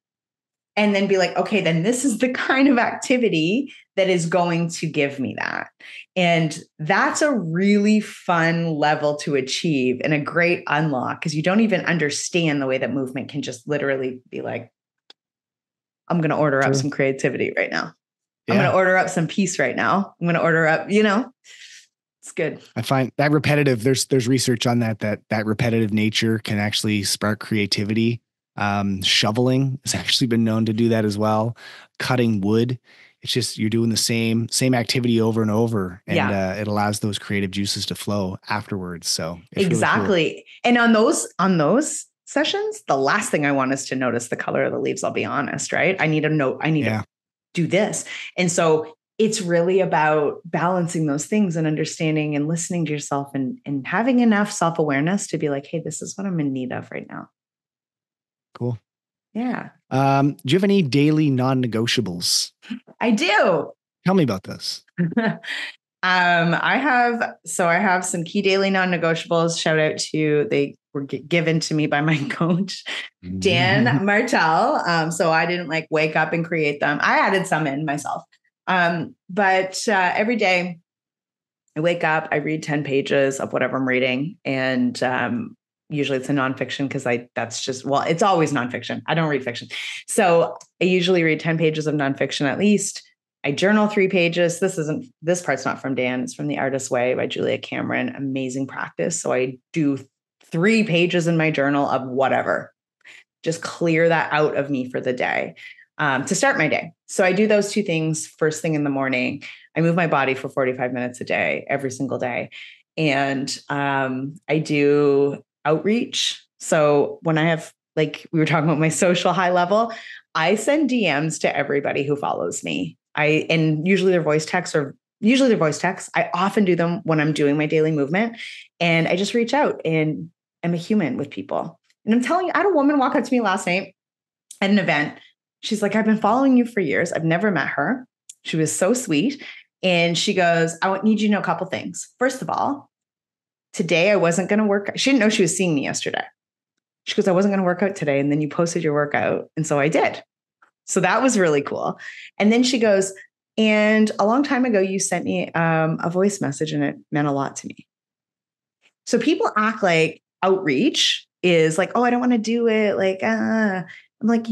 And then be like, okay, then this is the kind of activity that is going to give me that. And that's a really fun level to achieve and a great unlock, because you don't even understand the way that movement can just literally be like, I'm going to order up some creativity right now. I'm going to order up some peace right now. I'm going to order up, it's good. I find that repetitive, there's research on that repetitive nature can actually spark creativity. Shoveling has actually been known to do that as well. Cutting wood. It's just, you're doing the same activity over and over, and it allows those creative juices to flow afterwards. So it's exactly. Really cool. And on those sessions, the last thing I want is to notice the color of the leaves. I'll be honest, right? I need to do this. And so it's really about balancing those things and understanding and listening to yourself and having enough self-awareness to be like, hey, this is what I'm in need of right now. Cool. Yeah. Do you have any daily non-negotiables? I do. Tell me about this. I have some key daily non-negotiables. Shout out to, they were given to me by my coach, Dan Martell. So I didn't wake up and create them. I added some in myself. But every day I wake up, I read 10 pages of whatever I'm reading. And, usually it's a nonfiction, because it's always nonfiction. I don't read fiction. So I usually read 10 pages of nonfiction at least. I journal 3 pages. This part's not from Dan. It's from The Artist's Way by Julia Cameron. Amazing practice. So I do 3 pages in my journal of whatever, just clear that out of me for the day, to start my day. So I do those 2 things first thing in the morning. I move my body for 45 minutes a day, every single day. And I do outreach. So when I have, we were talking about my social high level, I send DMs to everybody who follows me. And usually they're voice texts. I often do them when I'm doing my daily movement, and I just reach out, and I'm a human with people. And I'm telling you, I had a woman walk up to me last night at an event. She's like, I've been following you for years. I've never met her. She was so sweet. And she goes, I need you to know a couple things. First of all, today I wasn't going to work. She didn't know she was seeing me yesterday. She goes, I wasn't going to work out today. And then you posted your workout. And so I did. So that was really cool. And then she goes, and a long time ago, you sent me a voice message, and it meant a lot to me. So people act like outreach is like, oh, I don't want to do it. I'm like,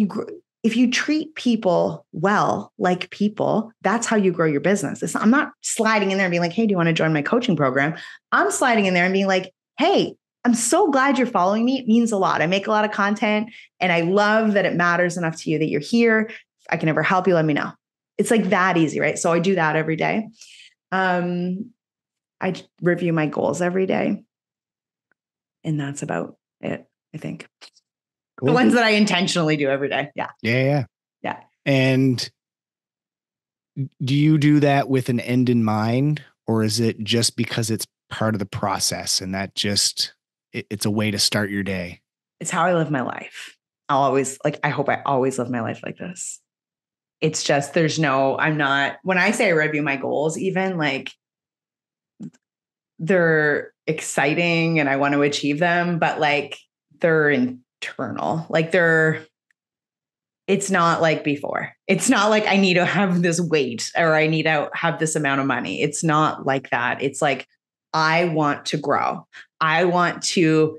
if you treat people well, like people, that's how you grow your business. I'm not sliding in there and being like, hey, do you want to join my coaching program? I'm sliding in there and being like, hey, I'm so glad you're following me. It means a lot. I make a lot of content, and I love that it matters enough to you that you're here. If I can ever help you, let me know. It's like that easy, right? So I do that every day. I review my goals every day. And that's about it, I think. Cool. The ones that I intentionally do every day. Yeah. Yeah. Yeah. And do you do that with an end in mind, or is it just because it's part of the process and that just, it's a way to start your day? It's how I live my life. I hope I always live my life like this. It's just, when I say I review my goals, even they're exciting and I want to achieve them, but they're internal. It's not like before. It's not like I need to have this weight or I need to have this amount of money. It's not like that. It's like, I want to grow. I want to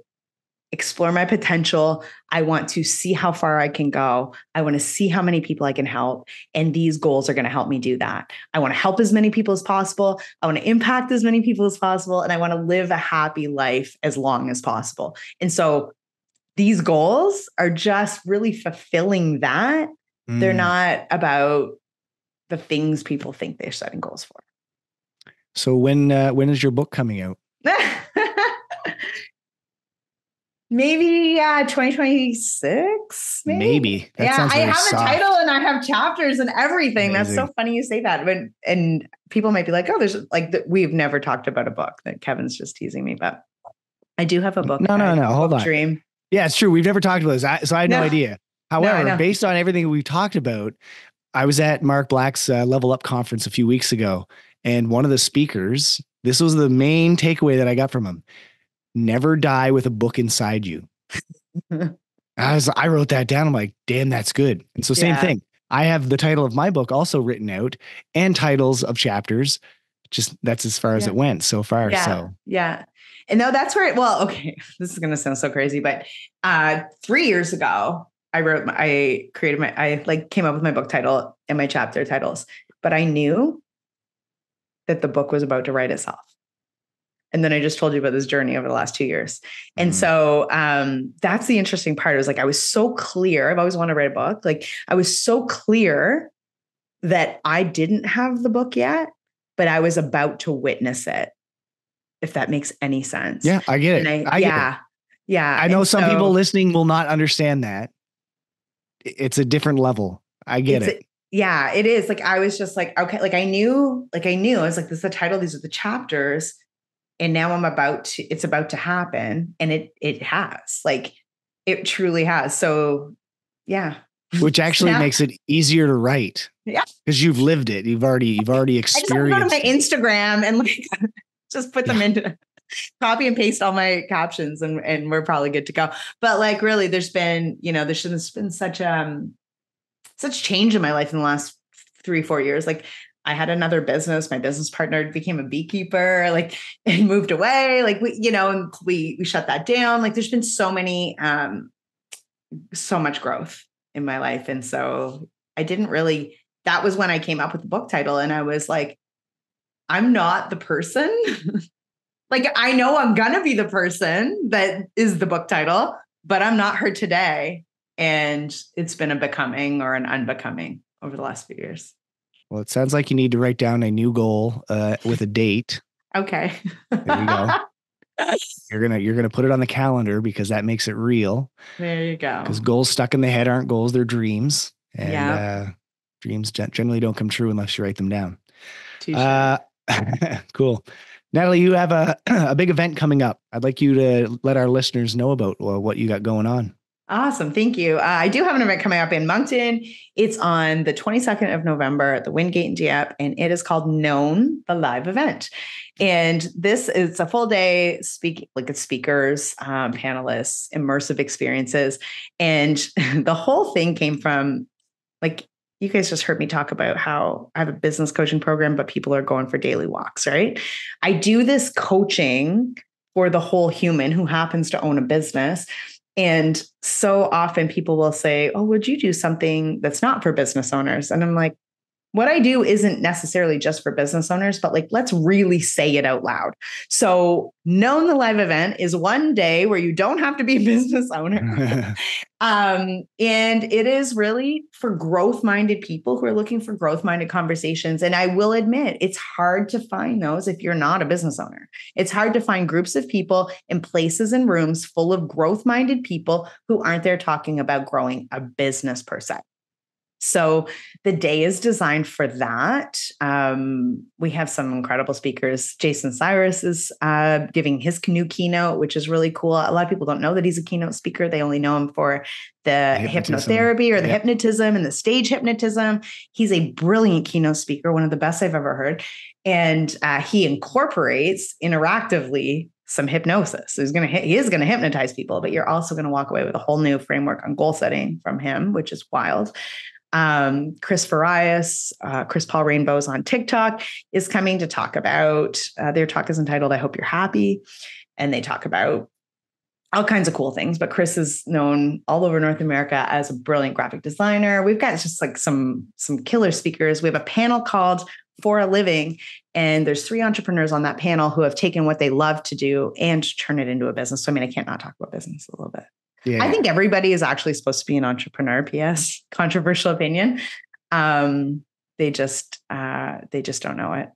explore my potential. I want to see how far I can go. I want to see how many people I can help. And these goals are going to help me do that. I want to help as many people as possible. I want to impact as many people as possible. And I want to live a happy life as long as possible. And so these goals are just really fulfilling that. They're not about the things people think they're setting goals for. So when is your book coming out? Maybe 2026. Maybe. I have a title and I have chapters and everything. Amazing. That's so funny you say that. And people might be like, oh, there's like, we've never talked about a book. That Kevin's just teasing me, but I do have a book. No. Hold on. Dream. Yeah, it's true. We've never talked about this. So I had no idea. However, based on everything we've talked about, I was at Mark Black's Level Up conference a few weeks ago. And one of the speakers, this was the main takeaway that I got from him. Never die with a book inside you. I wrote that down. I'm like, damn, that's good. And so same thing. I have the title of my book also written out and titles of chapters. Just that's as far as it went so far. Yeah. And no, that's where, okay, this is going to sound so crazy, but 3 years ago, I came up with my book title and my chapter titles, but I knew that the book was about to write itself. And then I just told you about this journey over the last 2 years. And so that's the interesting part. It was like, I was so clear. I've always wanted to write a book. Like I was so clear that I didn't have the book yet, but I was about to witness it. If that makes any sense. Yeah, I get it. I get it. Yeah. I know some people listening will not understand that. It's a different level. I get it. Yeah, it is. Like, I was just like, okay, I knew, I was like, this is the title. These are the chapters. And now it's about to happen. And it has, like, it truly has. So yeah. Which actually makes it easier to write. Yeah. Because you've lived it. You've already experienced it. I just go to my Instagram and just put them into copy and paste all my captions and we're probably good to go. But like, really, there's been such change in my life in the last 3-4 years. Like, I had another business. My business partner became a beekeeper, like, and moved away. Like, we shut that down. Like, there's been so much growth in my life. And so that was when I came up with the book title. And I was like, I'm not the person. Like, I know I'm going to be the person that is the book title, but I'm not her today. And it's been a becoming or an unbecoming over the last few years. Well, it sounds like you need to write down a new goal with a date. Okay. There you go. You're gonna put it on the calendar because that makes it real. There you go. Because goals stuck in the head aren't goals; they're dreams, and dreams generally don't come true unless you write them down. Cool, Natalie. You have a big event coming up. I'd like you to let our listeners know about what you got going on. Awesome. Thank you. I do have an event coming up in Moncton. It's on the 22nd of November at the Wingate in Dieppe, and it is called Known, the live event. And this is a full day speakers, panelists, immersive experiences. And the whole thing came from, like, you guys just heard me talk about how I have a business coaching program, but people are going for daily walks, right? I do this coaching for the whole human who happens to own a business. And so often people will say, oh, would you do something that's not for business owners? And I'm like, what I do isn't necessarily just for business owners, but like, let's really say it out loud. So Known, the live event is one day where you don't have to be a business owner. And it is really for growth-minded people who are looking for growth-minded conversations. And I will admit, it's hard to find those if you're not a business owner. It's hard to find groups of people in places and rooms full of growth-minded people who aren't there talking about growing a business per se. So the day is designed for that. We have some incredible speakers. Jason Cyrus is giving his new keynote, which is really cool. A lot of people don't know that he's a keynote speaker. They only know him for the hypnotherapy or the hypnotism and the stage hypnotism. He's a brilliant keynote speaker, one of the best I've ever heard. And he incorporates interactively some hypnosis. So he is going to hypnotize people, but you're also going to walk away with a whole new framework on goal setting from him, which is wild. Chris Farias, Chris Paul Rainbows on TikTok is coming to talk about, their talk is entitled, I Hope You're Happy. And they talk about all kinds of cool things. But Chris is known all over North America as a brilliant graphic designer. We've got just like some killer speakers. We have a panel called For a Living, and there's 3 entrepreneurs on that panel who have taken what they love to do and turn it into a business. So, I mean, I can't not talk about business a little bit. Yeah. I think everybody is actually supposed to be an entrepreneur. P.S. Controversial opinion. They just don't know it.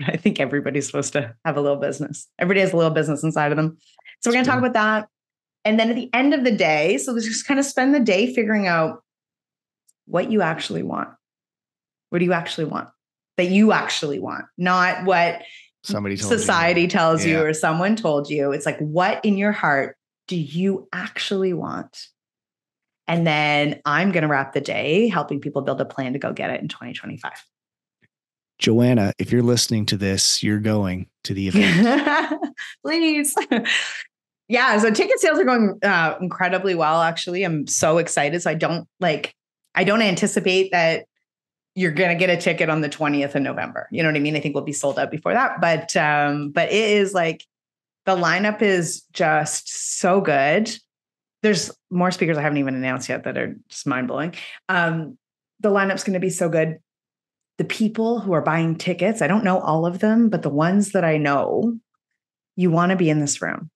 I think everybody's supposed to have a little business. Everybody has a little business inside of them. So we're going to talk about that. And then at the end of the day, so let's just kind of spend the day figuring out what you actually want. What do you actually want? That you actually want, not what society tells you or someone told you. It's like, what in your heart do you actually want? And then I'm going to wrap the day helping people build a plan to go get it in 2025. Joanna, if you're listening to this, you're going to the event. Please. Yeah. So ticket sales are going incredibly well, actually. I'm so excited. So I don't anticipate that you're going to get a ticket on the 20th of November. You know what I mean? I think we'll be sold out before that. But it is like, the lineup is just so good. There's more speakers I haven't even announced yet that are just mind blowing. The lineup's going to be so good. The people who are buying tickets, I don't know all of them, but the ones that I know, you want to be in this room.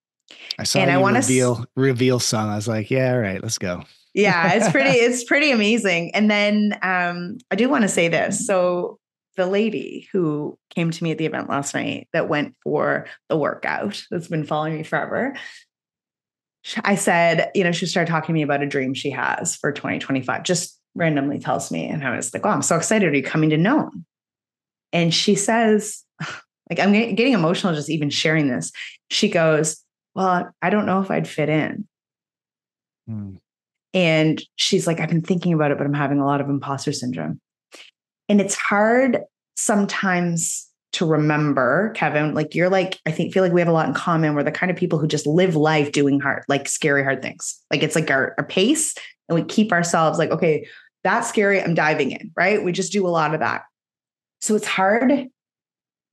I saw you reveal some. I was like, yeah, all right, let's go. Yeah, it's pretty amazing. And then I do want to say this. So the lady who came to me at the event last night that went for the workout, that's been following me forever. I said, she started talking to me about a dream she has for 2025, just randomly tells me. And I was like, wow, I'm so excited. Are you coming to Nome? And she says, like, I'm getting emotional just even sharing this. She goes, well, I don't know if I'd fit in. And she's like, I've been thinking about it, but I'm having a lot of imposter syndrome. And it's hard sometimes to remember, Kevin, like feel like we have a lot in common. We're the kind of people who just live life doing scary, hard things. Like it's like our pace, and we keep ourselves like, okay, that's scary, I'm diving in, right? We just do a lot of that. So it's hard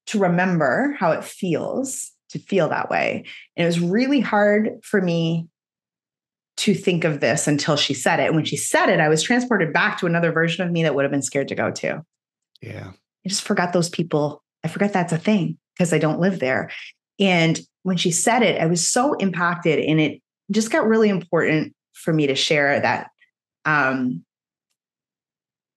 to remember how it feels to feel that way. And it was really hard for me to think of this until she said it. And when she said it, I was transported back to another version of me that would have been scared to go to. Yeah. I just forgot those people. I forgot that's a thing because I don't live there. And when she said it, I was so impacted, and it just got really important for me to share that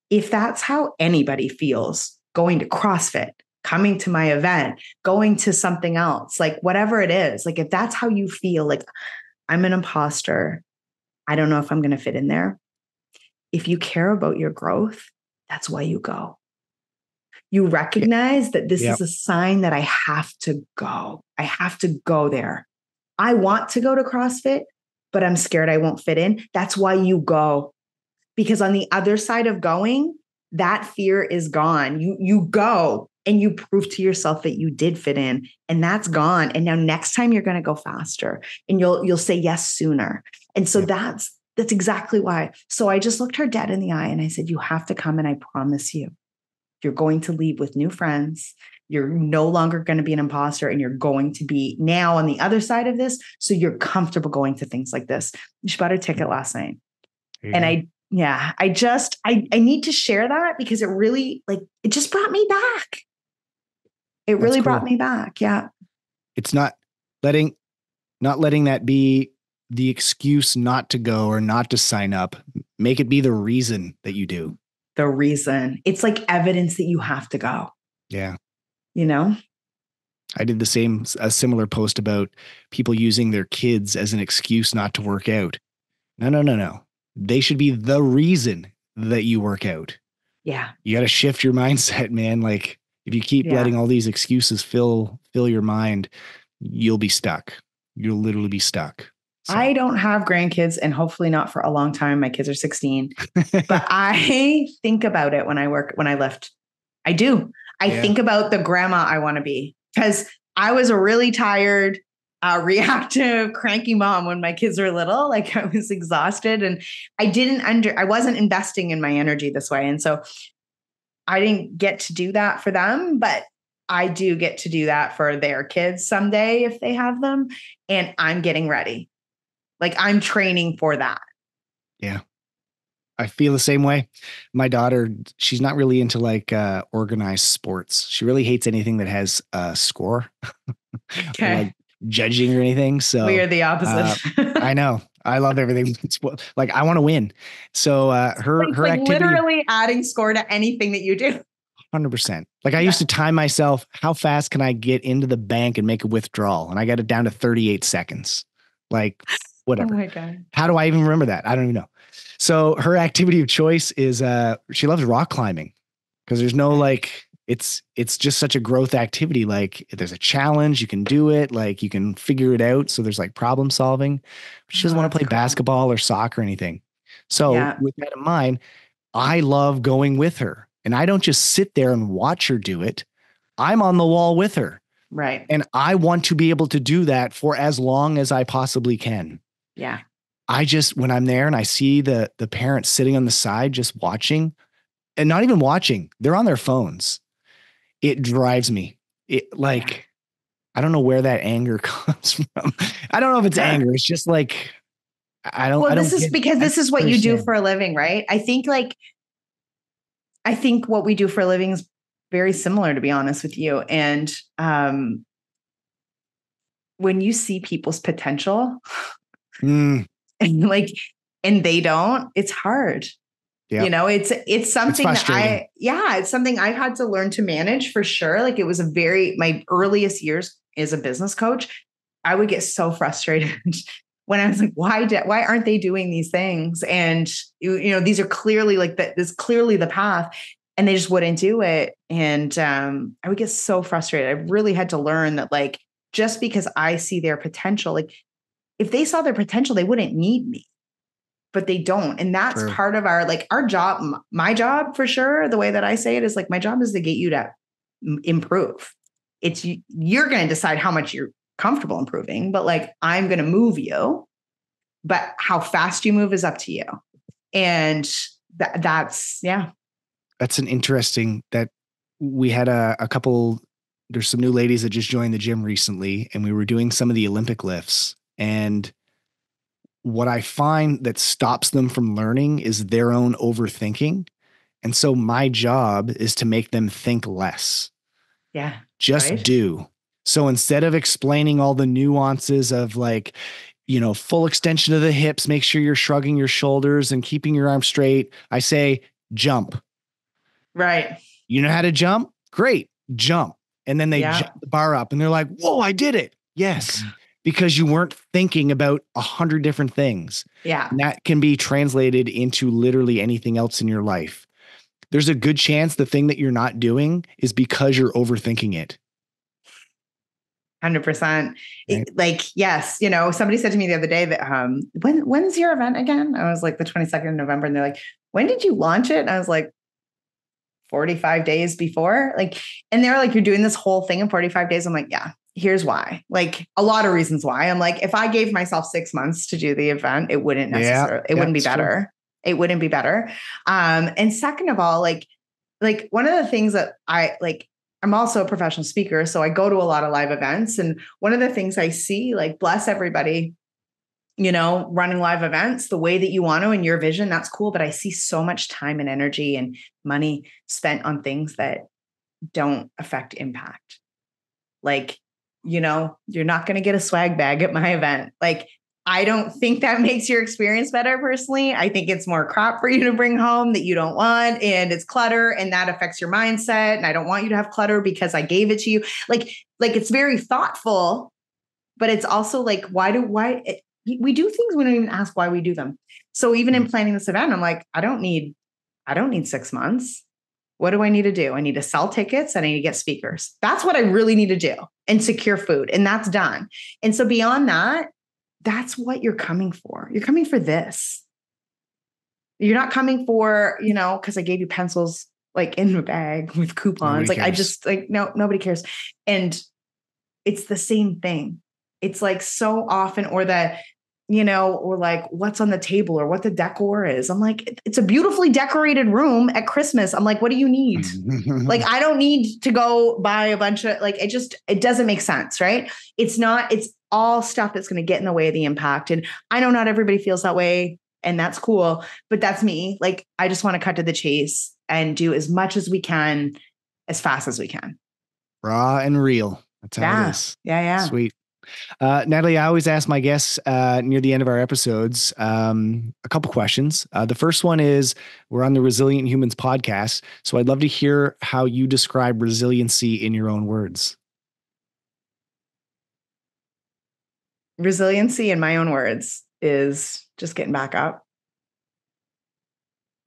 if that's how anybody feels going to CrossFit, coming to my event, going to something else, like whatever it is, like if that's how you feel, like I'm an imposter, I don't know if I'm going to fit in there. If you care about your growth, that's why you go. You recognize that this is a sign that I have to go. I have to go there. I want to go to CrossFit, but I'm scared I won't fit in. That's why you go. Because on the other side of going, that fear is gone. You go and you prove to yourself that you did fit in, and that's gone. And now next time you're going to go faster, and you'll say yes sooner. And so that's exactly why. So I just looked her dead in the eye and I said, you have to come, and I promise you, you're going to leave with new friends. You're no longer going to be an imposter, and you're going to be now on the other side of this. So you're comfortable going to things like this. She bought a ticket last night. And I need to share that because it really, it just brought me back. It really brought me back. Yeah. It's not letting that be the excuse not to go or not to sign up. Make it be the reason that you do. The reason. It's like evidence that you have to go. Yeah. I did a similar post about people using their kids as an excuse not to work out. No. They should be the reason that you work out. Yeah. You got to shift your mindset, man. Like if you keep letting all these excuses fill your mind, you'll be stuck. You'll literally be stuck. So. I don't have grandkids, and hopefully not for a long time. My kids are 16, but I think about it when I lift. I do. I think about the grandma I want to be, because I was a really tired, reactive, cranky mom when my kids were little. Like I was exhausted, and I wasn't investing in my energy this way. And so I didn't get to do that for them, but I do get to do that for their kids someday if they have them. And I'm getting ready. Like I'm training for that. Yeah. I feel the same way. My daughter, she's not really into like organized sports. She really hates anything that has a score or like Okay. judging or anything. We So are the opposite. I know I love everything. Like I want to win. So It's her like activity, literally adding score to anything that you do. 100%. Like I used Yeah. to time myself. How fast can I get into the bank and make a withdrawal? And I got it down to 38 seconds. Like Oh whatever. my God. How do I even remember that? I don't even know. So her activity of choice is she loves rock climbing because there's no Okay. like it's just such a growth activity. Like if there's a challenge, you can do it, like you can figure it out. So there's like problem solving. But she Oh, doesn't want to that's play cool. basketball or soccer or anything. So Yeah. with that in mind, I love going with her. And I don't just sit there and watch her do it. I'm on the wall with her. Right. And I want to be able to do that for as long as I possibly can. Yeah. I just, when I'm there and I see the parents sitting on the side just watching and not even watching, they're on their phones. It drives me. It Yeah. like, I don't know where that anger comes from. I don't know if it's anger. It's just like, Well, I this don't is get, because I this don't is what you do understand. for a living, right? I think what we do for a living is very similar, to be honest with you. And when you see people's potential Mm, and and they don't, it's hard. yeah. It's It's something that frustrating. it's something I've had to learn to manage for sure. Like it was my earliest years as a business coach, I would get so frustrated when I was like, why aren't they doing these things? And these are clearly this is clearly the path, and they just wouldn't do it. And I would get so frustrated. I really had to learn that like, just because I see their potential, like if they saw their potential, they wouldn't need me, but they don't. And that's True. part of our job. My job for sure. The way that I say it is like, my job is to get you to improve. You're going to decide how much you're comfortable improving, but like, I'm going to move you, but how fast you move is up to you. And yeah. That's an interesting that we had a couple, there's some new ladies that just joined the gym recently and we were doing some of the Olympic lifts. And what I find that stops them from learning is their own overthinking. And so my job is to make them think less. Yeah. Just Right. do. So instead of explaining all the nuances of like, full extension of the hips, make sure you're shrugging your shoulders and keeping your arms straight, I say, jump. Right. You know how to jump? Great. Jump. And then they Yeah. jump the bar up and they're like, whoa, I did it. Yes. Because you weren't thinking about 100 different things. Yeah. And that can be translated into literally anything else in your life. There's a good chance the thing that you're not doing is because you're overthinking it. 100%. Right? Yes, somebody said to me the other day that when's your event again? I was like the 22nd of November, and they're like, when did you launch it? And I was like, 45 days before. And they're like, you're doing this whole thing in 45 days. I'm like, yeah, here's why. Like a lot of reasons why. I'm like, if I gave myself 6 months to do the event, it wouldn't necessarily, it wouldn't be better. True. It wouldn't be better. And second of all, like one of the things that I'm also a professional speaker, so I go to a lot of live events. And one of the things I see, like, bless everybody, running live events the way that you want to in your vision, that's cool. But I see so much time and energy and money spent on things that don't affect impact. Like, you're not going to get a swag bag at my event. Like, I don't think that makes your experience better personally. I think it's more crap for you to bring home that you don't want, and it's clutter, and that affects your mindset. And I don't want you to have clutter because I gave it to you. Like it's very thoughtful, but it's also like, we do things we don't even ask why we do them. So even in planning this event, I'm like, I don't need 6 months. What do I need to do? I need to sell tickets and I need to get speakers. That's what I really need to do, and secure food. And that's done. And so beyond that, that's what you're coming for. You're coming for this. You're not coming for, because I gave you pencils like in the bag with coupons. Nobody cares. No, nobody cares. And it's the same thing. It's like so often, or that, or like what's on the table or what the decor is. I'm like, it's a beautifully decorated room at Christmas. I'm like, what do you need? Like, I don't need to go buy a bunch of like, it doesn't make sense, right? It's all stuff that's going to get in the way of the impact. And I know not everybody feels that way, and that's cool, but that's me. Like, I just want to cut to the chase and do as much as we can, as fast as we can. Raw and real. That's how it is. Yeah. Sweet. Natalie, I always ask my guests near the end of our episodes a couple questions. The first one is, we're on the Resilient Humans podcast, so I'd love to hear how you describe resiliency in your own words. Resiliency, in my own words, is just getting back up.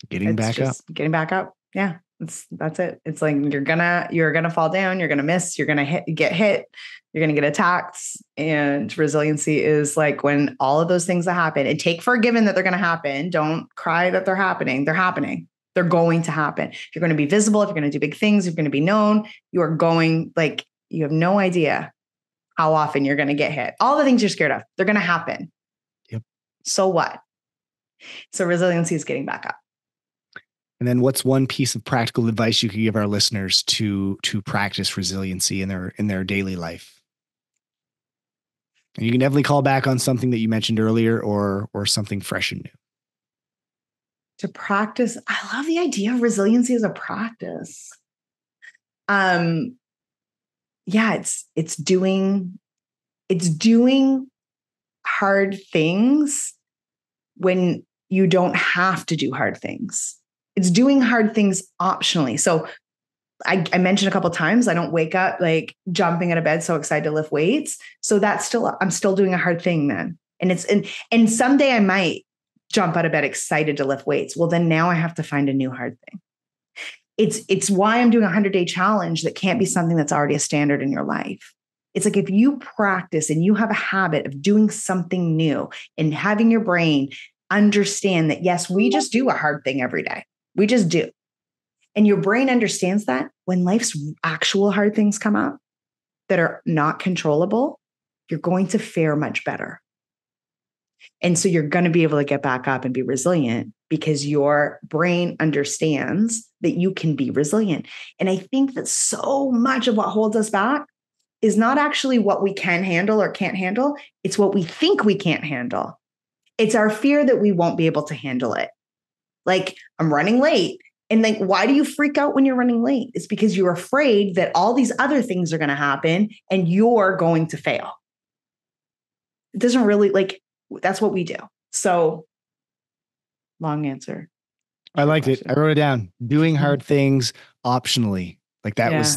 Getting back up. Yeah. That's it. It's like, you're gonna fall down, you're gonna miss, you're gonna get hit, you're gonna get attacked. And resiliency is like, when all of those things that happen, and take for a given that they're gonna happen. Don't cry that they're happening. They're happening. They're going to happen. If you're going to be visible, if you're going to do big things, if you're going to be known, you have no idea how often you're going to get hit. All the things you're scared of, they're going to happen. Yep. So what? So resiliency is getting back up. And then what's one piece of practical advice you could give our listeners to practice resiliency in their daily life? And you can definitely call back on something that you mentioned earlier or something fresh and new. To practice, I love the idea of resiliency as a practice. It's doing hard things when you don't have to do hard things. It's doing hard things optionally. So I mentioned a couple of times, I don't wake up like jumping out of bed so excited to lift weights. So I'm still doing a hard thing then. And someday I might jump out of bed excited to lift weights. Well, then now I have to find a new hard thing. It's why I'm doing a 100-day challenge that can't be something that's already a standard in your life. It's like, if you practice and you have a habit of doing something new and having your brain understand that, yes, we just do a hard thing every day. We just do. And your brain understands that when life's actual hard things come up that are not controllable, you're going to fare much better. And so you're going to be able to get back up and be resilient because your brain understands that you can be resilient. And I think that so much of what holds us back is not actually what we can handle or can't handle. It's what we think we can't handle. It's our fear that we won't be able to handle it. Like, I'm running late. And like, why do you freak out when you're running late? It's because you're afraid that all these other things are going to happen and you're going to fail. It doesn't really, like, that's what we do. So, long answer. I liked it. I wrote it down. Doing hard things optionally. Like, that was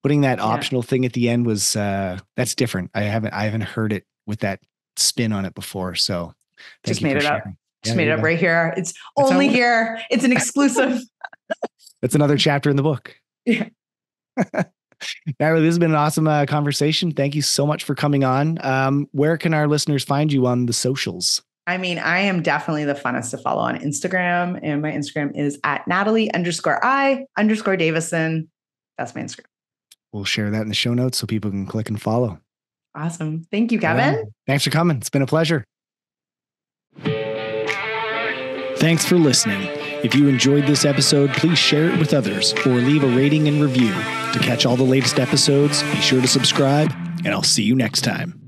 putting that optional thing at the end was, that's different. I haven't heard it with that spin on it before. So just made it up. Just made it up right here. It's only here. It's an exclusive. That's another chapter in the book. Yeah. Natalie, this has been an awesome conversation. Thank you so much for coming on. Where can our listeners find you on the socials? I mean, I am definitely the funnest to follow on Instagram, and my Instagram is at Natalie_I_Davison. That's my Instagram. We'll share that in the show notes so people can click and follow. Awesome. Thank you, Kevin. Yeah. Thanks for coming. It's been a pleasure. Thanks for listening. If you enjoyed this episode, please share it with others or leave a rating and review. To catch all the latest episodes, be sure to subscribe, and I'll see you next time.